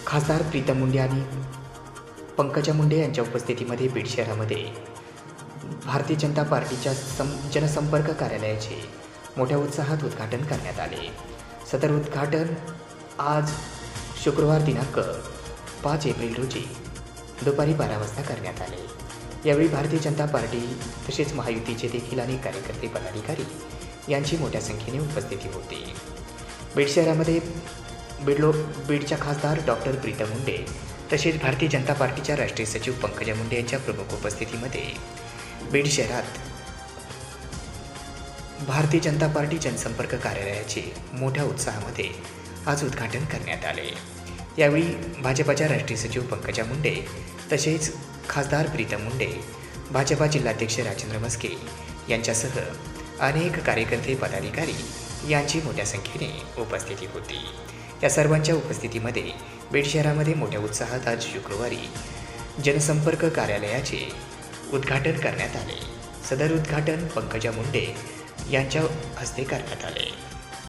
खासदार प्रीतम मुंडे आणि पंकजा मुंडे यांच्या उपस्थितीमध्ये बीड शहरामध्ये भारतीय जनता पार्टीच्या जनसंपर्क कार्यालयाचे मोठ्या उत्साहात उद्घाटन करण्यात आले। सदर उद्घाटन आज शुक्रवार दिनांक 5 एप्रिल रोजी दुपारी 12 वाजता करण्यात आले। यावेळी भारतीय जनता पार्टी तसेच महायुतीचे देखील अनेक कार्यकर्ते पदाधिकारी यांची मोठ्या संख्येने उपस्थिती होती। बीड शहरामध्ये बीडच्या खासदार डॉक्टर प्रीतम मुंडे तसेच भारतीय जनता पार्टीच्या राष्ट्रीय सचिव पंकजा मुंडे यांच्या प्रमुख उपस्थितीमध्ये बीड शहरात भारतीय जनता पार्टी जनसंपर्क कार्यालयाचे मोठ्या उत्साहामध्ये आज उद्घाटन करण्यात आले। यावेळी भाजपाच्या राष्ट्रीय सचिव पंकजा मुंडे तसेच खासदार प्रीतम मुंडे, भाजपा जिल्हाध्यक्ष राजेंद्र मस्के यांच्यासह अनेक कार्यकर्ते पदाधिकारी यांची मोठ्या संख्येने उपस्थिती होती। या सर्वांच्या उपस्थितीमध्ये बीड शहरामध्ये मोठ्या उत्साहात आज शुक्रवारी जनसंपर्क कार्यालयाचे उद्घाटन करण्यात आले। सदर उद्घाटन पंकजा मुंडे यांच्या हस्ते करण्यात आले।